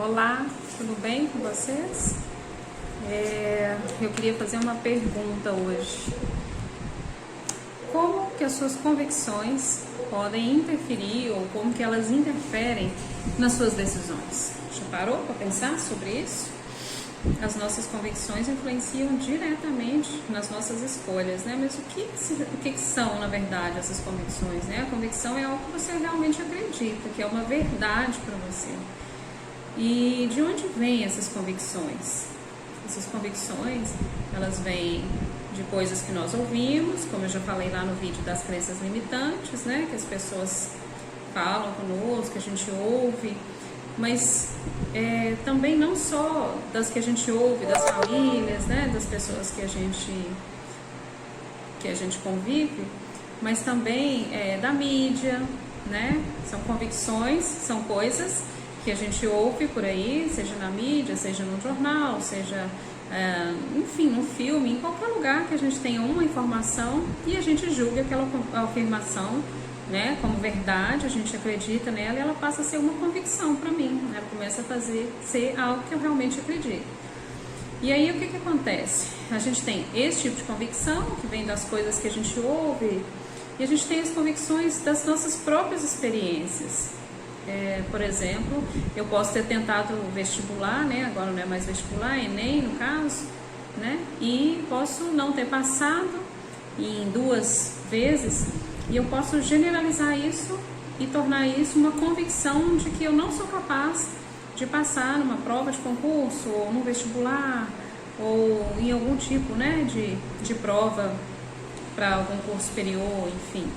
Olá, tudo bem com vocês? Eu queria fazer uma pergunta hoje. Como que as suas convicções podem interferir ou como que elas interferem nas suas decisões? Já parou para pensar sobre isso? As nossas convicções influenciam diretamente nas nossas escolhas, né? Mas o que são, na verdade, essas convicções, né? A convicção é algo que você realmente acredita, que é uma verdade para você. E de onde vêm essas convicções? Essas convicções, elas vêm de coisas que nós ouvimos, como eu já falei lá no vídeo das crenças limitantes, né? Que as pessoas falam conosco, que a gente ouve, mas também não só das que a gente ouve, das famílias, né? Das pessoas que a gente convive, mas também da mídia, né? São convicções, são coisas que a gente ouve por aí, seja na mídia, seja no jornal, seja, enfim, no filme, em qualquer lugar que a gente tenha uma informação e a gente julga aquela afirmação, né, como verdade, a gente acredita nela e ela passa a ser uma convicção para mim, né, ela começa a ser algo que eu realmente acredito. E aí o que acontece? A gente tem esse tipo de convicção, que vem das coisas que a gente ouve, e a gente tem as convicções das nossas próprias experiências. Por exemplo, eu posso ter tentado vestibular, né? Agora não é mais vestibular, é Enem no caso, né? E posso não ter passado em 2 vezes e eu posso generalizar isso e tornar isso uma convicção de que eu não sou capaz de passar numa prova de concurso ou no vestibular ou em algum tipo, né, de prova para algum curso superior, enfim.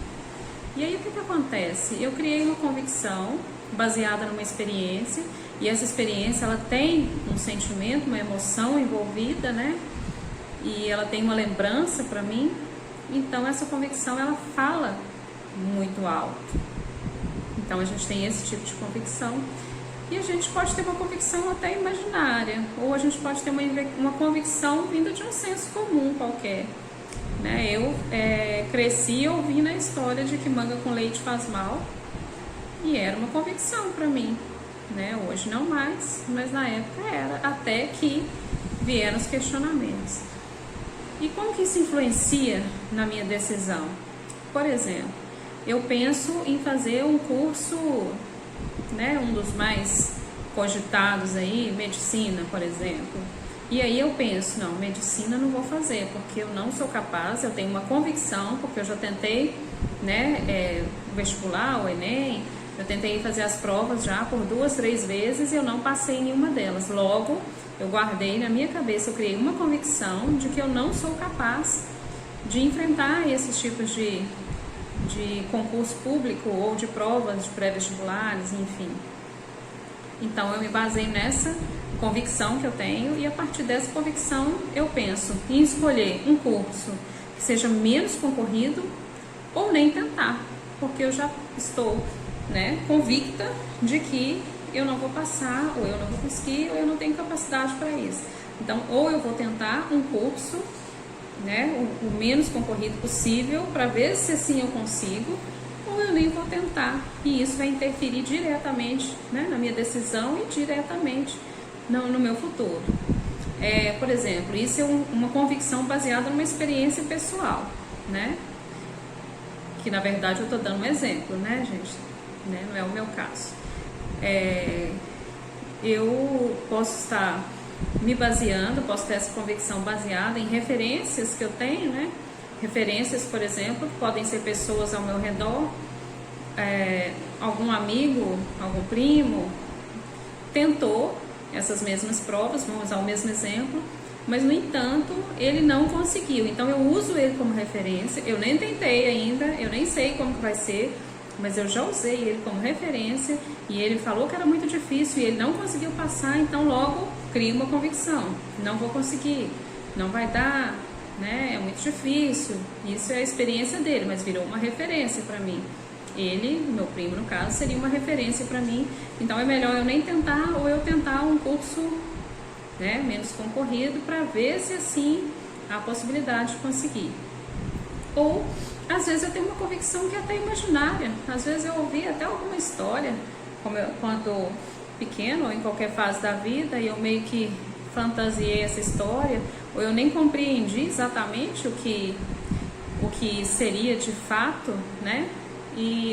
E aí o que acontece? Eu criei uma convicção baseada numa experiência, e essa experiência ela tem um sentimento, uma emoção envolvida, né? E ela tem uma lembrança para mim. Então essa convicção ela fala muito alto. Então a gente tem esse tipo de convicção. E a gente pode ter uma convicção até imaginária, ou a gente pode ter uma convicção vinda de um senso comum qualquer. Né? Eu cresci ouvindo a história de que manga com leite faz mal e era uma convicção para mim, né? Hoje não mais, mas na época era, até que vieram os questionamentos. E como que isso influencia na minha decisão? Por exemplo, eu penso em fazer um curso, né, um dos mais cogitados aí, medicina, por exemplo. E aí eu penso, não, medicina não vou fazer, porque eu não sou capaz, eu tenho uma convicção, porque eu já tentei, né, o vestibular, o Enem, eu tentei fazer as provas já por 2, 3 vezes e eu não passei em nenhuma delas. Logo, eu guardei na minha cabeça, eu criei uma convicção de que eu não sou capaz de enfrentar esses tipos de concurso público ou de provas de pré-vestibulares, enfim. Então eu me baseio nessa convicção que eu tenho e a partir dessa convicção eu penso em escolher um curso que seja menos concorrido ou nem tentar, porque eu já estou, né, convicta de que eu não vou passar, ou eu não vou conseguir, ou eu não tenho capacidade para isso. Então, ou eu vou tentar um curso, né, o menos concorrido possível para ver se assim eu consigo, ou eu nem vou tentar, e isso vai interferir diretamente, né, na minha decisão e diretamente no meu futuro. Por exemplo, isso é uma convicção baseada numa experiência pessoal, né? Que na verdade eu estou dando um exemplo, né, gente? Né? Não é o meu caso. Eu posso estar me baseando, posso ter essa convicção baseada em referências que eu tenho, né? Referências, por exemplo, podem ser pessoas ao meu redor, algum amigo, algum primo tentou essas mesmas provas, vamos usar o mesmo exemplo, mas no entanto ele não conseguiu, então eu uso ele como referência, eu nem tentei ainda, eu nem sei como que vai ser, mas eu já usei ele como referência e ele falou que era muito difícil e ele não conseguiu passar, então logo crio uma convicção, não vou conseguir, não vai dar, né? É muito difícil. Isso é a experiência dele, mas virou uma referência para mim. Ele, meu primo no caso, seria uma referência para mim, então é melhor eu nem tentar ou eu tentar um curso, né, menos concorrido para ver se assim há a possibilidade de conseguir. Ou às vezes eu tenho uma convicção que é até imaginária, às vezes eu ouvi até alguma história, quando pequeno ou em qualquer fase da vida e eu meio que fantasiei essa história, ou eu nem compreendi exatamente o que seria de fato, né?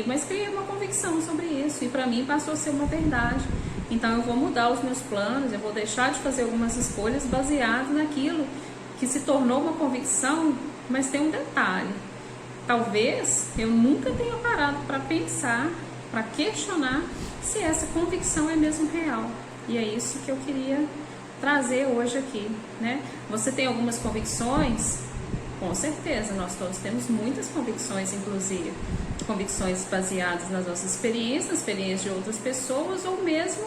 Mas criei uma convicção sobre isso e para mim passou a ser uma verdade. Então eu vou mudar os meus planos, eu vou deixar de fazer algumas escolhas baseadas naquilo que se tornou uma convicção, mas tem um detalhe. Talvez eu nunca tenha parado para pensar, para questionar se essa convicção é mesmo real. E é isso que eu queria trazer hoje aqui, né? Você tem algumas convicções? Com certeza, nós todos temos muitas convicções, inclusive convicções baseadas nas nossas experiências, na experiência de outras pessoas ou mesmo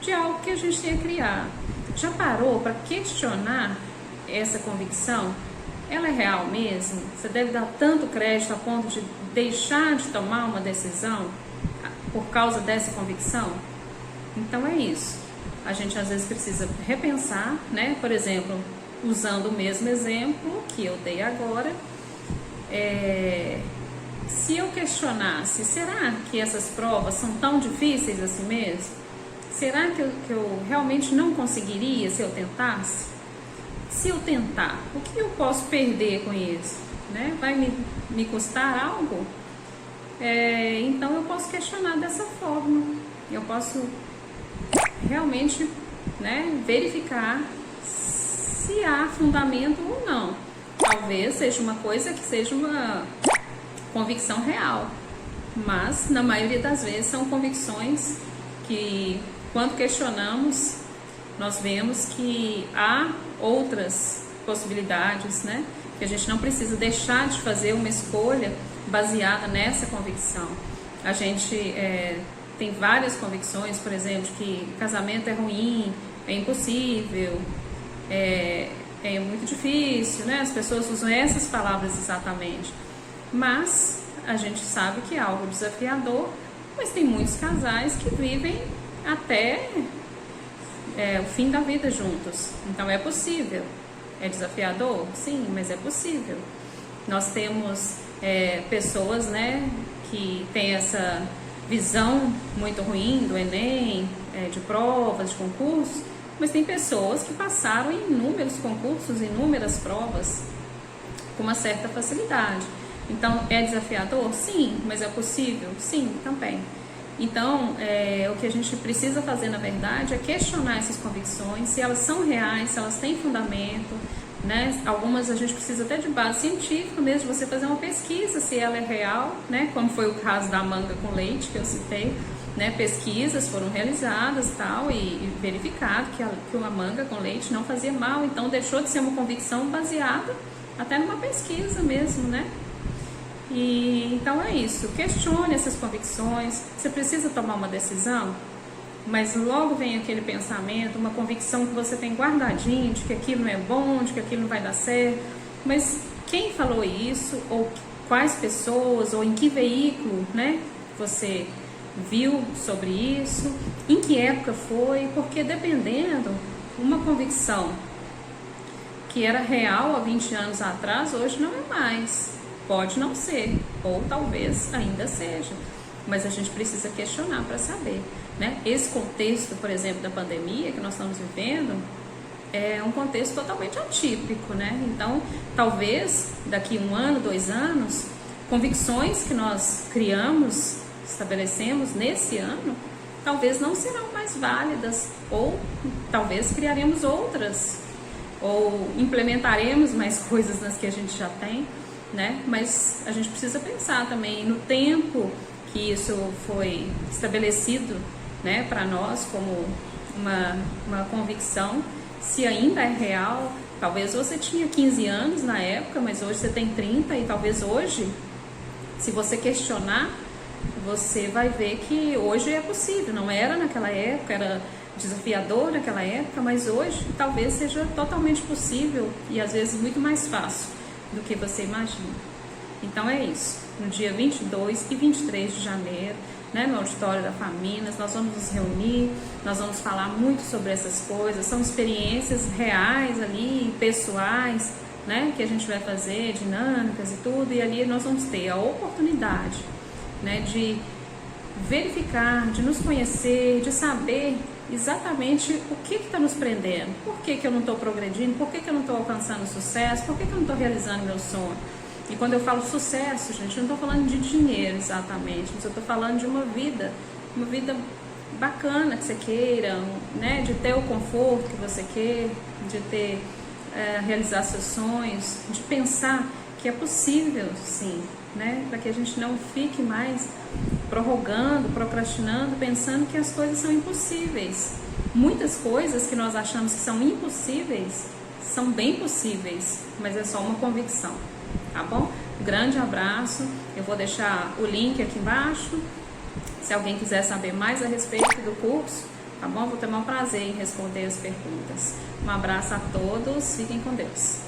de algo que a gente tenha criado. Já parou para questionar essa convicção? Ela é real mesmo? Você deve dar tanto crédito a ponto de deixar de tomar uma decisão por causa dessa convicção? Então é isso. A gente às vezes precisa repensar, né? Por exemplo, usando o mesmo exemplo que eu dei agora, se eu questionasse, será que essas provas são tão difíceis assim mesmo? Será que eu realmente não conseguiria se eu tentasse? Se eu tentar, o que eu posso perder com isso? Né? Vai me custar algo? Então eu posso questionar dessa forma. Eu posso realmente, né, verificar se há fundamento ou não. Talvez seja uma coisa que seja uma convicção real, mas na maioria das vezes são convicções que, quando questionamos, nós vemos que há outras possibilidades, né? Que a gente não precisa deixar de fazer uma escolha baseada nessa convicção. A gente tem várias convicções, por exemplo, que casamento é ruim, é impossível, é muito difícil, né? As pessoas usam essas palavras exatamente. Mas a gente sabe que é algo desafiador, mas tem muitos casais que vivem até o fim da vida juntos. Então é possível. É desafiador? Sim, mas é possível. Nós temos pessoas, né, que têm essa visão muito ruim do Enem, de provas, de concursos, mas tem pessoas que passaram em inúmeros concursos, inúmeras provas, com uma certa facilidade. Então, é desafiador? Sim, mas é possível? Sim, também. Então, o que a gente precisa fazer, na verdade, é questionar essas convicções, se elas são reais, se elas têm fundamento, né? Algumas a gente precisa até de base científica mesmo, você fazer uma pesquisa se ela é real, né? Como foi o caso da manga com leite que eu citei, né? Pesquisas foram realizadas tal, e verificado que uma manga com leite não fazia mal, então deixou de ser uma convicção baseada até numa pesquisa mesmo, né? Então é isso, questione essas convicções. Você precisa tomar uma decisão, mas logo vem aquele pensamento, uma convicção que você tem guardadinho, de que aquilo não é bom, de que aquilo não vai dar certo. Mas quem falou isso, ou quais pessoas, ou em que veículo, né, você viu sobre isso, em que época foi? Porque dependendo, uma convicção que era real há 20 anos atrás, hoje não é mais. Pode não ser, ou talvez ainda seja, mas a gente precisa questionar para saber, né? Esse contexto, por exemplo, da pandemia que nós estamos vivendo, é um contexto totalmente atípico, né? Então, talvez daqui 1 ano, 2 anos, convicções que nós criamos, estabelecemos nesse ano, talvez não serão mais válidas, ou talvez criaremos outras, ou implementaremos mais coisas nas que a gente já tem, né? Mas a gente precisa pensar também no tempo que isso foi estabelecido, né, para nós como uma convicção, se ainda é real. Talvez você tinha 15 anos na época, mas hoje você tem 30 e talvez hoje, se você questionar, você vai ver que hoje é possível. Não era naquela época, era desafiador naquela época, mas hoje talvez seja totalmente possível e às vezes muito mais fácil do que você imagina. Então é isso, no dia 22 e 23 de janeiro, né, no auditório da Faminas, nós vamos nos reunir, nós vamos falar muito sobre essas coisas, são experiências reais ali, pessoais, né, que a gente vai fazer, dinâmicas e tudo, e ali nós vamos ter a oportunidade, né, de verificar, de nos conhecer, de saber exatamente o que está nos prendendo, por que eu não estou progredindo, por que eu não estou alcançando sucesso, por que eu não estou realizando meu sonho. E quando eu falo sucesso, gente, eu não estou falando de dinheiro exatamente, mas eu estou falando de uma vida bacana que você queira, né, de ter o conforto que você quer, de ter, realizar seus sonhos, de pensar que é possível, sim, né, para que a gente não fique mais prorrogando, procrastinando, pensando que as coisas são impossíveis. Muitas coisas que nós achamos que são impossíveis são bem possíveis, mas é só uma convicção, tá bom? Grande abraço, eu vou deixar o link aqui embaixo, se alguém quiser saber mais a respeito do curso, tá bom? Vou ter o maior prazer em responder as perguntas. Um abraço a todos, fiquem com Deus.